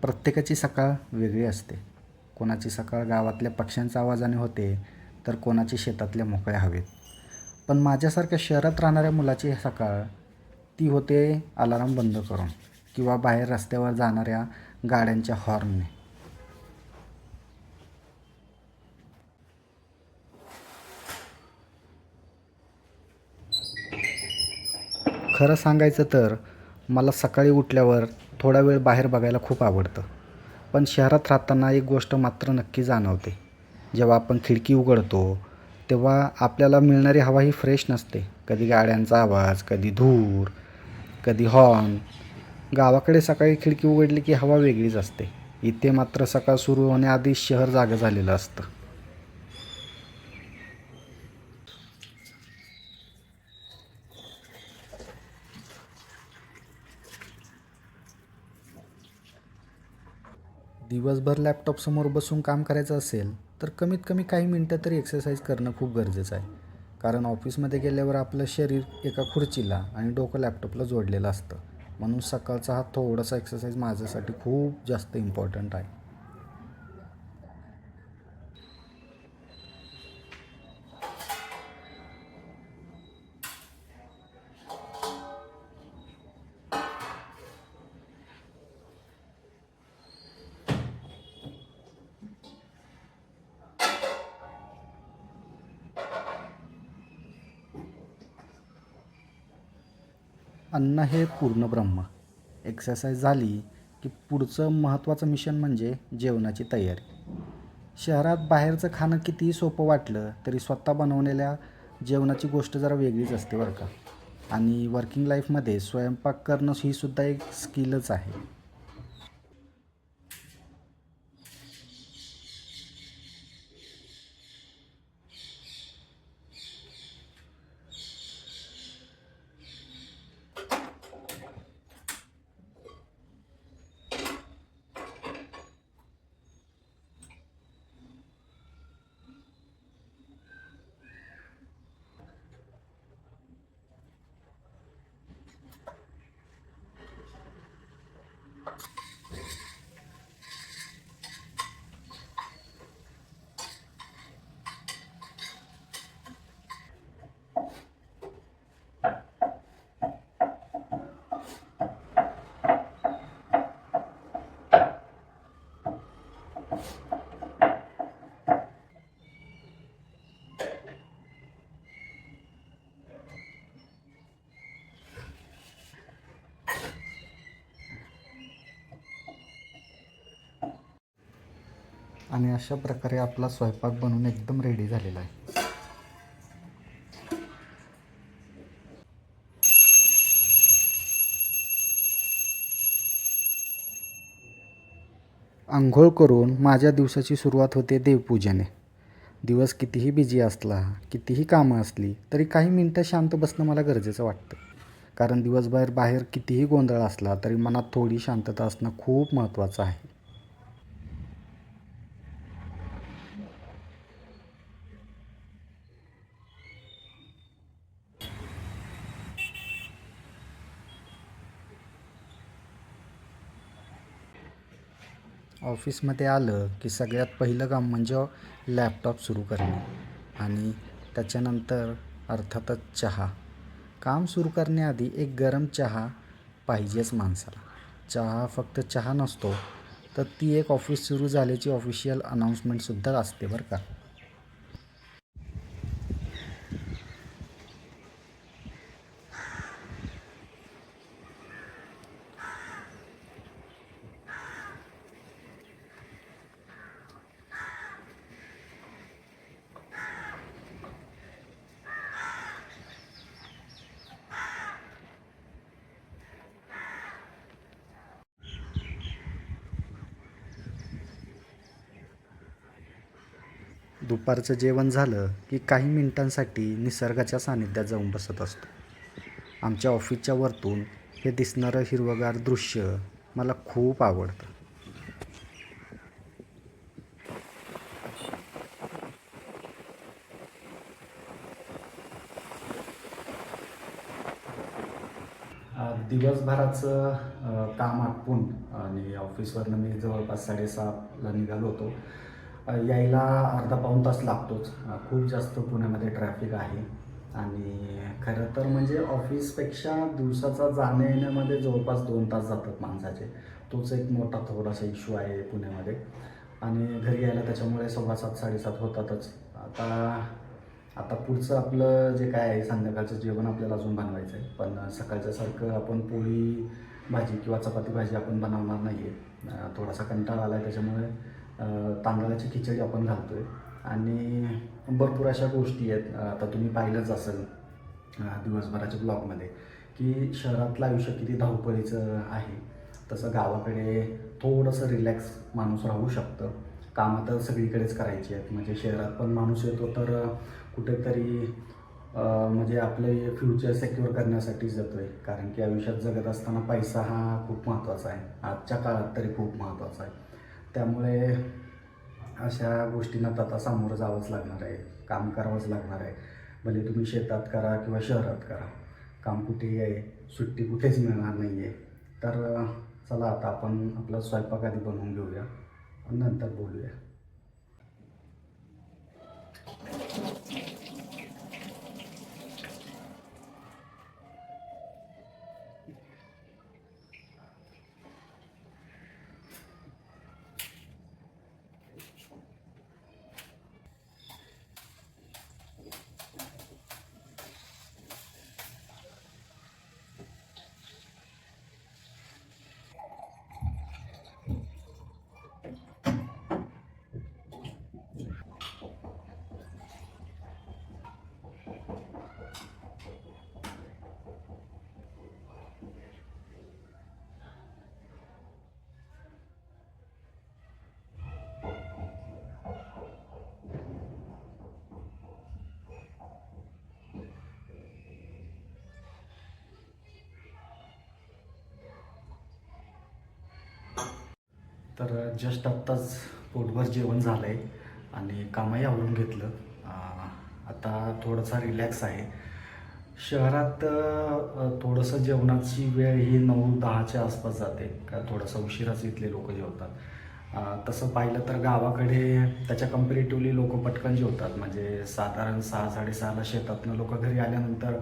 प्रत्येकाची सकाळ वेगळी असते. कोणाची सकाळ गावातल्या पक्ष्यांच्या आवाजाने होते, तर कोणाची शेतातल्या मोकळ्या हवेत. पण माझ्यासारख्या शहरात राहणाऱ्या मुलाची सकाळ ती होते अलार्म बंद करून किंवा बाहेर रस्त्यावर जाणाऱ्या गाड्यांच्या हॉर्नने. खरं सांगायचं तर मला सकाळी उठल्यावर थोडा वेळ बाहेर बघायला खूप आवडतं. पण शहरात राहताना एक गोष्ट मात्र नक्की जाणवते. जेव्हा आपण खिडकी उघडतो तेव्हा आपल्याला मिळणारी हवा ही फ्रेश नसते. कधी गाड्यांचा आवाज, कधी धूर, कधी हॉर्न. गावाकडे सकाळी खिडकी उघडली की हवा वेगळीच असते. इथे मात्र सकाळ सुरू होण्याआधी शहर जागं झालेलं असतं. दिवसभर लॅपटॉपसमोर बसून काम करायचं असेल तर कमीत कमी काही मिनटं तरी एक्सरसाइज करणं खूप गरजेचं आहे. कारण ऑफिसमध्ये गेल्यावर आपलं शरीर एका खुर्चीला आणि डोकं लॅपटॉपला जोडलेलं असतं. म्हणून सकाळचा हा थोडासा एक्सरसाइज माझ्यासाठी खूप जास्त इम्पॉर्टंट आहे. अन्न हे पूर्ण ब्रह्म. एक्सरसाइज झाली की पुढचं महत्त्वाचं मिशन म्हणजे जेवणाची तयारी. शहरात बाहेरचं खाणं कितीही सोपं वाटलं तरी स्वतः बनवलेल्या जेवणाची गोष्ट जरा वेगळीच असते बरं का. आणि वर्किंग लाईफमध्ये स्वयंपाक करणं ही सुद्धा एक स्किलच आहे. आणि अशा प्रकारे आपला स्वयंपाक बनवून एकदम रेडी झालेला आहे. अंघोळ करून माझ्या दिवसाची सुरुवात होते देवपूजेने. दिवस कितीही बिझी असला, कितीही कामं असली तरी काही मिनटं शांत बसणं मला गरजेचं वाटतं. कारण दिवसभर बाहेर कितीही गोंधळ असला तरी मनात थोडी शांतता असणं खूप महत्त्वाचं आहे. ऑफिसमध्ये आलं की सगळ्यात पहिलं काम म्हणजे लॅपटॉप सुरू करणे आणि त्याच्यानंतर अर्थातच चहा. काम सुरू करण्याआधी एक गरम चहा पाहिजेच माणसाला. चहा फक्त चहा नसतो, तर ती एक ऑफिस सुरू झाल्याची ऑफिशियल अनाउन्समेंटसुद्धा असते बरं का. दुपारचं जेवण झालं की काही मिनिटांसाठी निसर्गाच्या सानिध्यात जाऊन बसत असतो. आमच्या ऑफिसच्या वरतून हे दिसणारं हिरवंगार दृश्य मला खूप आवडतं. अगदी दिवसभराचं काम आटपून आणि ऑफिसवरनं मी जवळपास 6:30ला निघालो होतो. यायला अर्धा पाऊण तास लागतोच. खूप जास्त पुण्यामध्ये ट्रॅफिक आहे आणि खरं तर म्हणजे ऑफिसपेक्षा दिवसाचा जाण्या येण्यामध्ये जवळपास 2 तास जातात माणसाचे. तोच एक मोठा थोडासा इश्यू आहे पुण्यामध्ये आणि घरी यायला त्याच्यामुळे 7:15 7:30 होतातच. आता पुढचं आपलं जे काय आहे संध्याकाळचं जेवण आपल्याला अजून बनवायचं आहे. पण सकाळच्यासारखं आपण पोळी भाजी किंवा चपाती भाजी आपण बनवणार नाही आहे. थोडासा कंटाळा आला आहे त्याच्यामुळे तांदळाची खिचडी आपण घालतो आहे आणि भरपूर अशा गोष्टी आहेत. आता तुम्ही पाहिलंच असेल दिवसभराच्या ब्लॉगमध्ये की शहरातलं आयुष्य किती धावपळीचं आहे. तसं गावाकडे थोडंसं रिलॅक्स माणूस राहू शकतं. कामं तर सगळीकडेच करायची आहेत. म्हणजे शहरात पण माणूस येतो तर कुठेतरी म्हणजे आपले फ्युचर सिक्युअर करण्यासाठीच जातो आहे. कारण की आयुष्यात जगत असताना पैसा हा खूप महत्त्वाचा आहे. आजच्या काळात तरी खूप महत्त्वाचा आहे. त्यामुळे अशा गोष्टींना तर आता सामोरं जावंच लागणार आहे. काम करावंच लागणार आहे. भले तुम्ही शेतात करा किंवा शहरात करा. काम कुठेही आहे, सुट्टी कुठेच मिळणार नाही आहे. तर चला आता आपण आपला स्वयंपाक आधी बनवून घेऊया आणि नंतर बोलूया. तर जस्ट आत्ताच पोटभर जेवण झालं आहे आणि कामही आवरून घेतलं. आता थोडासा रिलॅक्स आहे. शहरात थोडंसं जेवणाची वेळ ही 9-10च्या आसपास जाते. का थोडासा उशिराच इथले लोक जेवतात. तसं पाहिलं तर गावाकडे त्याच्या कम्पॅरेटिव्हली लोक पटकन जेवतात. म्हणजे साधारण 6-6:30ला शेतातनं लोक घरी आल्यानंतर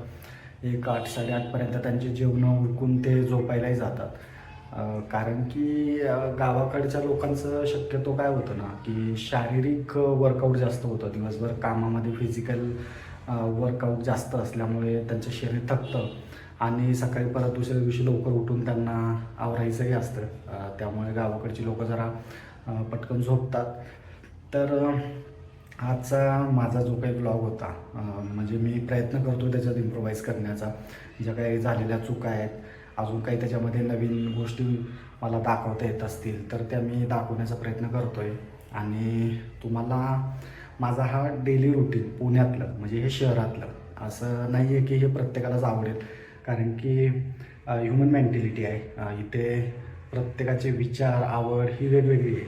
8-8:30पर्यंत त्यांची जेवणं उरकून ते झोपायलाही जातात. कारण की गावाकडच्या लोकांचं शक्यतो काय होतं ना की शारीरिक वर्कआउट जास्त होतं. दिवसभर कामामध्ये फिजिकल वर्कआउट जास्त असल्यामुळे त्यांचं शरीर थकतं आणि सकाळी परत दुसऱ्या दिवशी लवकर उठून त्यांना आवरायचंही असतं. त्यामुळे गावाकडची लोकं जरा पटकन झोपतात. तर आजचा माझा जो काही ब्लॉग होता म्हणजे मी प्रयत्न करतो त्याच्यात इम्प्रोवाईज करण्याचा. ज्या काही झालेल्या चुका आहेत, अजून काही त्याच्यामध्ये नवीन गोष्टी मला दाखवता येत असतील तर त्या मी दाखवण्याचा प्रयत्न करतो आहे. आणि तुम्हाला माझा हा डेली रुटीन पुण्यातलं म्हणजे हे शहरातलं असं नाही आहे की हे प्रत्येकालाच आवडेल. कारण की ह्युमन मेंटॅलिटी आहे. इथे प्रत्येकाचे विचार आवड ही वेगवेगळी आहे.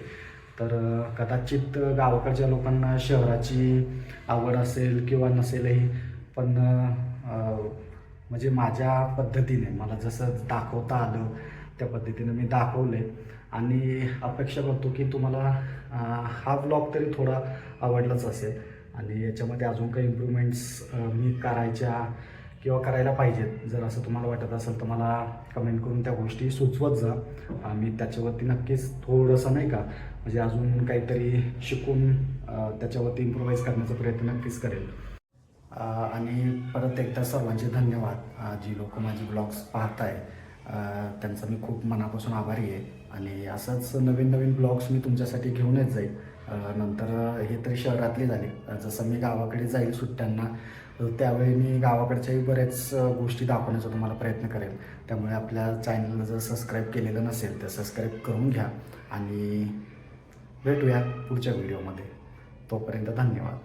तर कदाचित गावाकडच्या लोकांना शहराची आवड असेल किंवा नसेलही. पण म्हणजे माझ्या पद्धतीने मला जसं दाखवता आलं त्या पद्धतीने मी दाखवलं आहे आणि अपेक्षा करतो की तुम्हाला हा ब्लॉग तरी थोडा आवडलाच असेल आणि याच्यामध्ये अजून काही इम्प्रूव्हमेंट्स मी करायच्या किंवा करायला पाहिजेत. जर असं तुम्हाला वाटत असेल तर मला कमेंट करून त्या गोष्टी सुचवत जा. मी त्याच्यावरती नक्कीच थोडंसं नाही का म्हणजे अजून काहीतरी शिकून त्याच्यावरती इम्प्रोवाईज करण्याचा प्रयत्न नक्कीच करेल. आणि परत एकदा सर्वांचे धन्यवाद. जी लोक माझे ब्लॉग्स पाहत आहे त्यांचा मी खूप मनापासून आभारी आहे आणि असंच नवीन नवीन ब्लॉग्स मी तुमच्यासाठी घेऊन येत जाईल. नंतर हे तरी शहरातले झाले. जसं मी गावाकडे जाईल सुट्ट्यांना त्यावेळी मी गावाकडच्याही बऱ्याच गोष्टी दाखवण्याचा तुम्हाला प्रयत्न करेल. त्यामुळे आपल्या चॅनलला जर सबस्क्राईब केलेलं नसेल तर सबस्क्राईब करून घ्या आणि भेटूयात पुढच्या व्हिडिओमध्ये. तोपर्यंत धन्यवाद.